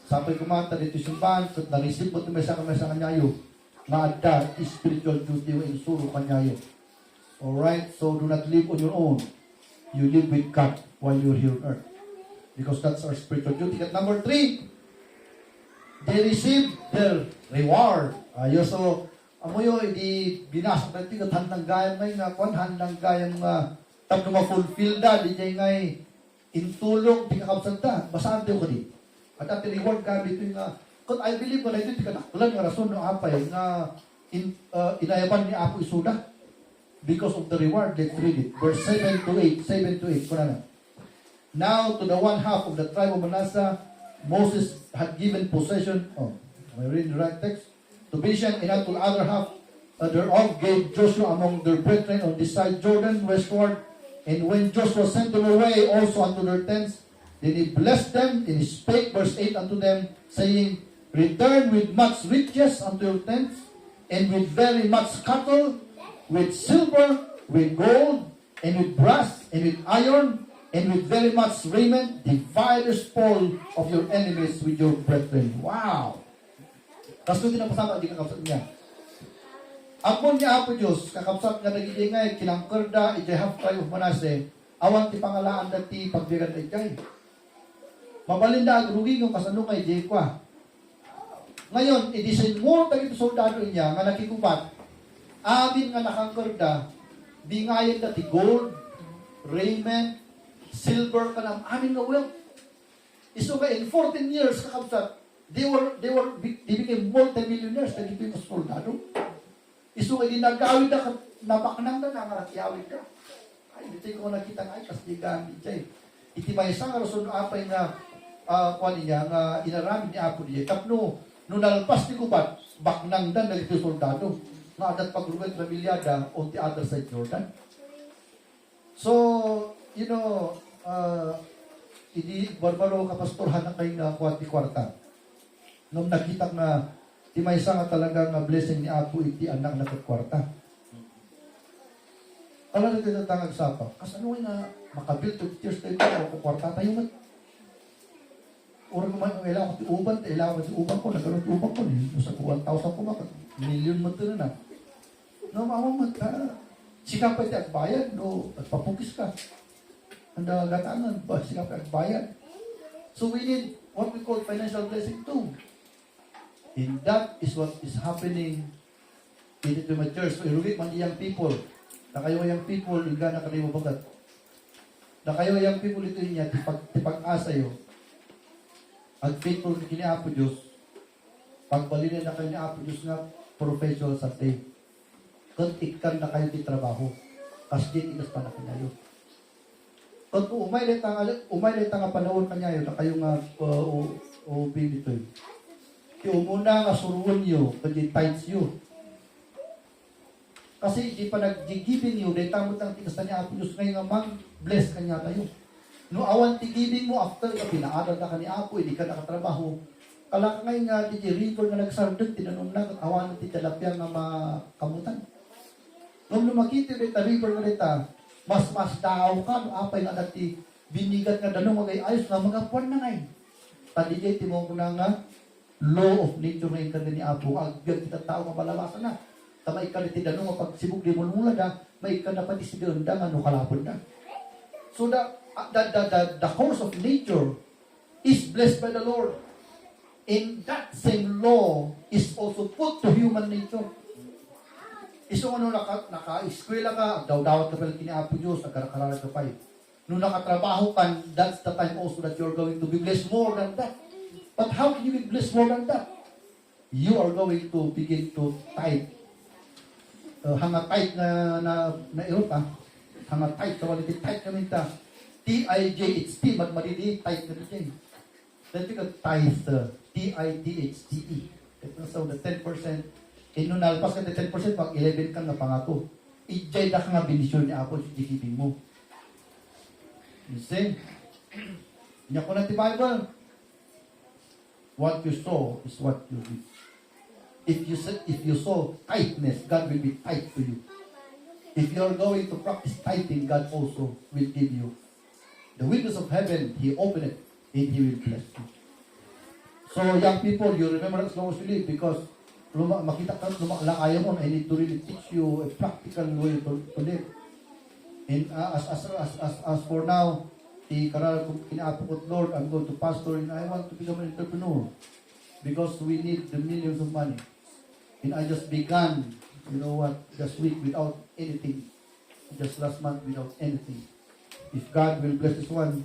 Sampai kumanta dito simbahan, at na-receive mo ito may sa kanyayo, na ada spiritual duty mo insuro kanyayo. Alright, so do not live on your own. You live with God while you're here on earth. Because that's our spiritual duty. At number 3, they received their reward. So, amoyo, di binasa natin at handang gayang ngay nga, handang gayang tapno ma-fulfill da, di jay ngay, intulong, di kakabsanta, basaan tayo ka di. At at reward ka dito yung kung I believe ko na ito, di ka nakulan nga rason ng apay nga inayaban ni Apo Isuda because of the reward. Let's read it. Verse 7 to 8. Kuna na. Now to the one half of the tribe of Manasseh, Moses had given possession. Am I reading the right text? To Bashan, and unto the other half thereof gave Joshua among their brethren on this side Jordan westward. And when Joshua sent them away also unto their tents, then he blessed them, and he spake, verse 8, unto them, saying, return with much riches unto your tents, and with very much cattle, with silver, with gold, and with brass, and with iron, and with very much raiment, divide the spoil of your enemies with your brethren. Wow! Tapos din ang pasama, di kakapsat niya. Apon niya Apo Diyos, kakapsat nga nagigingay, kinangkerda, ijay half tribe of Manasseh, awan ti pangalaan dati pagbigan na ijay. Mabalinda ang rugi ng kasano kay Jekwa. Ngayon, i-design mo tagito soldado niya nga nakikubat, amin nga nakangkerda, bingayan dati gold, raiment, silver ka ng amin nga wealth. Iso ka in 14 years kakapsat, they became multi-millionaires na dito yung soldado. Iso ka dinagawid na nabaknang na nangaratiyawid ka. Ay, dito ko nakita nga ay, kas di gamit siya. Iti may isang rason apay nga kuha niya, nga inaramin ni Apo niya. Tapno, nung nalpas ni Kubat, baknang dan na dito soldado. Nga adat pagrugan familiada o ti other side Jordan. So, you know, hindi barbaro kapastorhan na kayo na kuwat ni kwarta. Nung nakita nga, di may isa nga talagang blessing ni Apo iti anak na kwarta. Kala na tinatangag sapa, kas ano na makabuild to tears tayo o kwarta tayo man. Orang naman, kailangan ko ti uban, kailangan ko ti uban ko, nagkaroon ti uban ko, sa 1,000 ko maka, million mo ito na. No, mamamag ka, sikapay ti agbayan, no, nagpapukis ka. Ang gatanan, sikapay agbayan. So we need what we call financial blessing too. And that is what is happening in the church. So, irugit man iyang people. Na kayo yung people, yung gana kayo mabagat. Na kayo yung people ito niya, tipag-asa yun. Ang faithful ni Apo Diyos, pagbalinin na kayo ni Apo Diyos nga professional sa day. Kung ikan na kayo di trabaho, kasi din inas pa na kanyayo. Kung umaylit ang panahon kanyayo, na kayo nga ubin ito yun. Yung muna nga suruan nyo, kundi tithes nyo. Kasi di pa nag-giving nyo, dahil tamot ang tinasta niya Apo Diyos ngayon nga mag-bless kanya tayo. No awan ti giving mo after ka pinaaral ka ni Apo, hindi ka nakatrabaho. Kala ngayon nga di river nga nagsardog, tinanong na at awan ti talapyang nga makamutan. Nung lumakiti rin river nga rita, mas daaw ka, no apay nga dati binigat nga danong magayayos nga mga puwan na ngayon. Tadigay ti mo ko na nga law of nature na ikan ni Apo, agbyag kita tao nga malawasan na. Tama ikan iti danong nga pagsibog di mo nula da, may ikan na pati si Ganda nga no kalapon na. So the course of nature is blessed by the Lord. And that same law is also put to human nature. Isong ano, naka-eskwela ka, daw-dawat ka pala kini Apo Diyos, nagkarakarala ka pa. Nung nakatrabaho ka, that's the time also that you're going to be blessed more than that. But how can you be blessed more than that? You are going to begin to tithe. Hanga tithe na irot hanga tithe, kawali ti tithe namin ta. T-I-J-H-T, madidi tithe na ito. Then you got tithe, T-I-T-H-T-E. So the 10%, nung nalpas ka na 10%, pag 11 ka na pangako. Ijay na ka nga binisyon niya ako, sigigibing mo. You see? Niya ko na ti Bible. What you sow is what you reap. If you sow tightness, God will be tight to you. If you are going to practice tithing, God also will give you the windows of heaven. He opened it, and He will bless you. So, young people, you remember as long as you live, because makita ka, lumakalakaya mo, I need to really teach you a practical way to live. And as for now, karal ko kinaapok ko, Lord, I'm going to pastor and I want to become an entrepreneur because we need the millions of money. And I just began, you know what, just week without anything. Just last month without anything. If God will bless this one,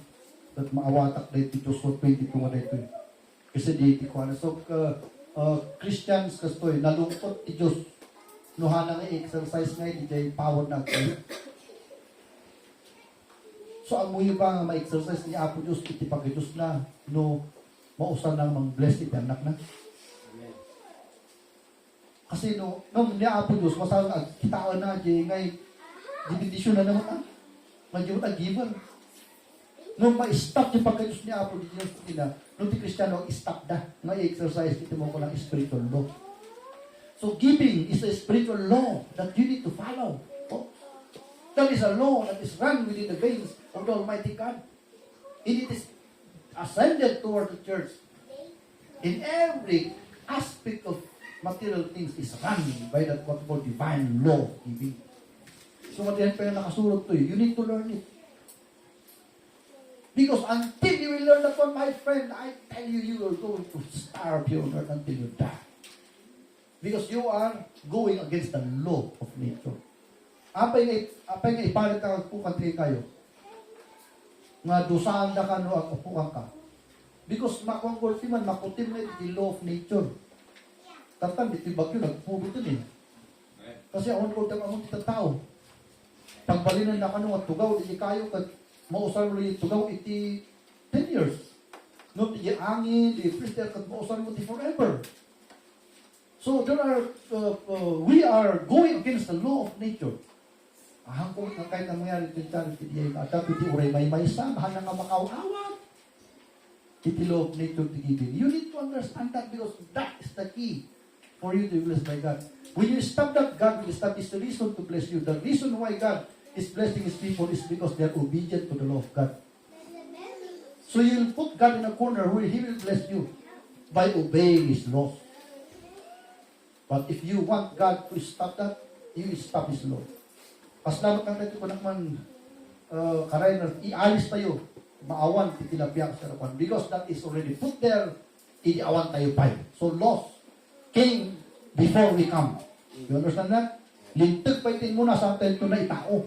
that maawatak na ito so 22 na ito. Kasi di ko na. So, Christians kastoy, nalungkot ti Diyos. Nuha na nga exercise nga, di power na kayo. So, ang muyo ba nga ma-exercise ni Apo Diyos, itipag-Diyos na, no, mausan ng mga blessed anak na. Amen. Kasi no, nung ni Apo Diyos, masang kitaan na, di ngay, dibindisyon na naman, madyo na giver. Nung ma-stop yung pagkayos ni Apo, di Diyos nila, nung di Kristiyano, stop na. Nga-exercise, kita mo ko ng spiritual law. So giving is a spiritual law that you need to follow. Oh. That is a law that is run within the veins of the Almighty God. And it is ascended toward the church. In every aspect of material things is run by that what we call divine law of giving. So matihan pa yung nakasurot to you need to learn it. Because until you will learn that one, my friend, I tell you, you are going to starve your earth until you die. Because you are going against the law of nature. Apay nga ipalit ka agpukan kayo. Nga dusaan na ka no agpukan ka. Because makongkolti man, makutim na the law of nature. Tatang, iti bagyo, nagpubit yun eh. Kasi awan ko among tita tao. Pagbalinan na ka no at tugaw, iti kayo, mausar mo rin tugaw iti 10 years. No, iti angin, iti priester, kat mausar mo iti forever. So, we are going against the law of nature. Ahang ko na kahit na mangyari ito iti diay na at iti uray may sa mahal na nga makawawat. Iti law of nature to giving. You need to understand that because that is the key for you to be blessed by God. When you stop that, God will establish the reason to bless you. The reason why God is blessing His people is because they are obedient to the law of God. So you'll put God in a corner where He will bless you by obeying His laws. But if you want God to stop that, you will stop His law. Paslamat ng ito ko naman karay na ialis tayo, maawan titilapyak sa harapan. Because that is already put there, iiawan tayo pa. So laws came before we come. You understand that? Lintag pa itin muna sa atin ito na itao.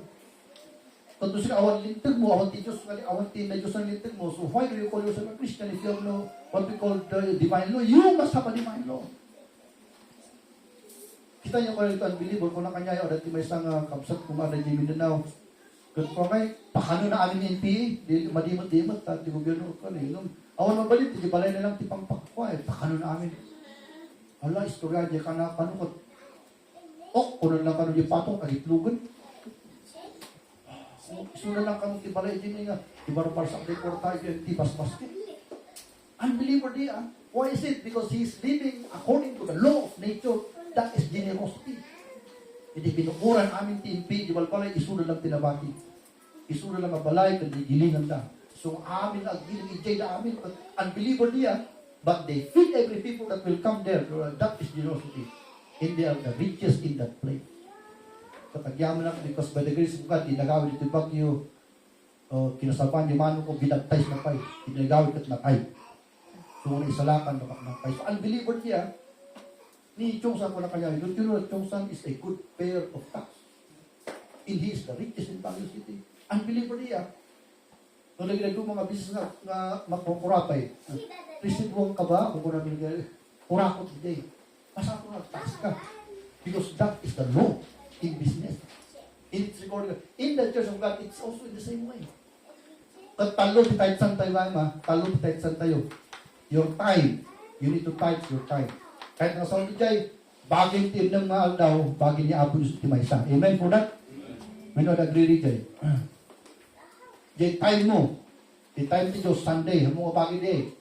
Kung sila awan lintag mo, awan ti Diyos, awan ti na Diyos ang lintag mo. So why do you call yourself a Christian if you have no, what we call the divine law? You must have a divine law. Kita niyo ko ito, unbeliever, kung nakanyayo, dati may isang kapsat kumara di Mindanao. Kung kay, pakano na amin yung NPA, di madimot-dimot, at di gobyerno ko rin. Awan mabalit, di balay na lang tipang pakwa, pakano na amin. Ala, istorya, di ka na, panukot. Kunan lang kanu di patong, agitlugan. Isunan lang kanu di balay, di nga, di barapar sa deporta, di pas-pas. Unbeliever di, Why is it? Because he is living according to the law of nature. That is generosity. Hindi pinukuran amin TNP, di balbalay, isunod lang tinabati. Isunod lang mabalay, kandi gilingan na. So amin ang giling ijay na amin. Unbeliever niya, but they feed every people that will come there. That is generosity. And they are the richest in that place. Katagyaman lang, because by the grace of God, tinagawin ito bagyo, kinasaban yung mano ko, binagtays na kayo. Tinagawin kat na kayo. So, isalakan na kayo. So, unbeliever niya, ni Chongsan ko na kanya, don't you know that Chongsan is a good payer of tax? And he is the richest in Baguio City. Unbeliever niya. Nung naging mga business na magkukurapay, residuang ka ba? Kung kuna nilagay, kurakot hindi. Masako na, tax ka. Because that is the law in business. It's recorded. In the Church of God, it's also in the same way. At talo di tayo san tayo ma, talo di tayo san tayo. Your time, you need to tithe your time. Kahit nga sa jay, bagay tin ng mahal daw, bagay niya Apo Yusuf Timaysa. Amen po na? May not agree rin jay. Jay, time mo. Jay, time ti Diyos, Sunday. Hamo ka bagay di.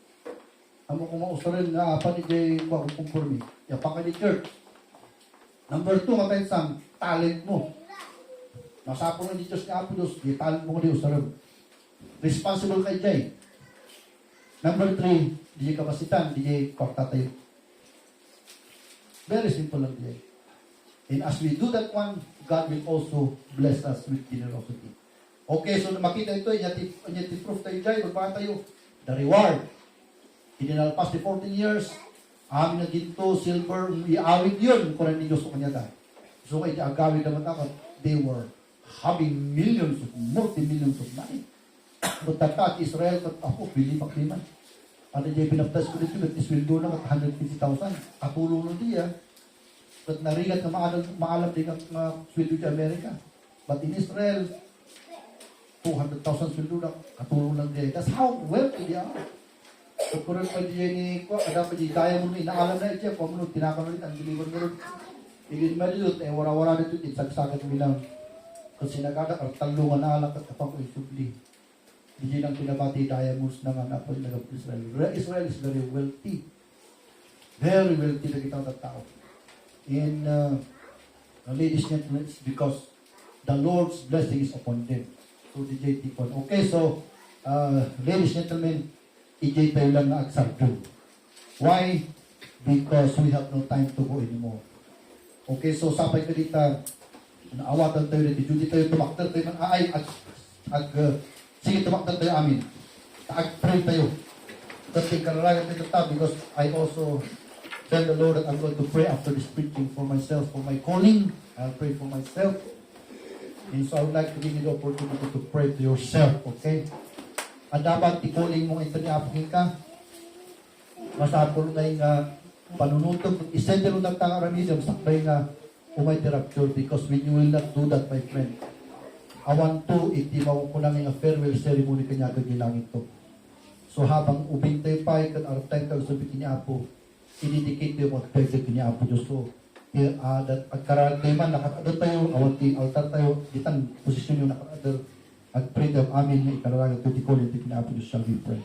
Hamo kung mausarin nga apa ni jay, kung kumpurmi. Yapak ka di church. Number 2, nga tayo sang talent mo. Masapo nga di Diyos ni Apo Diyos, jay, talent mo ko di usarin. Responsible kay jay. Number 3, di kapasitan, di korta tayo. Very simple lang din. And as we do that one, God will also bless us with generosity. Okay, so makita ito, inyati proof tayo dyan, magpaka tayo. The reward. Inalpas ni 14 years, amin na ginto, silver, iawit yun, kung ano Diyos ko kanya dahil. So kaya agawin naman ako, they were having millions, multi-millions of money. But at Israel, ako, bilimak-liman. Ano dyan pinaptas ko dito, at iswildo na at 150,000. Katulong nun diya. At narigat na maalam din ang swildo dyan Amerika. But in Israel, 200,000 swildo na katulong lang diya. That's how wealthy they are. At kung rin pa diya ni ko, ada pa diya kaya mo inaalam na ito, kung ano tinakam rin, ang deliver mo rin. Igin malilot, wara-wara nito, insagsagat mo lang. Kung sinagada, talungan na alam at kapag ko isubli. Hindi lang pinabati diamonds na nga po yung Israel. Israel is very wealthy. Very wealthy na kitang tao. And ladies and gentlemen, it's because the Lord's blessing is upon them. So, DJ Tipon. Okay, so, ladies and gentlemen, EJ tayo lang na aksardo. Why? Because we have no time to go anymore. Okay, so sapay ka dito, naawatan tayo dito, hindi tayo tumakter tayo ng aay, sige tumakter tayo amin. Pray tayo. Dating karalagan tayo ta, because I also tell the Lord that I'm going to pray after this preaching for myself, for my calling. I'll pray for myself. And so I would like to give you the opportunity to pray to yourself, okay? Ang dapat i-calling mong ito ni Apagin ka, masapol na yung panunutong, isend nyo ng tanga remedium, sakbay nga umay rapture, because when you will not do that, my friend, awan to, iti makukunang yung farewell ceremony kanya kagilangin to. So habang ubintay pa, ikan artay ka, sabihin niya Apo, ididikit yung magpwede kanya Apo Diyos. So, agkaragay man, nakakadal tayo, awanti altar tayo, ditang posisyon yung nakakadal, at pray of amin, ikararaga, tutikol, yung kanya Apo Diyos shall be prayed.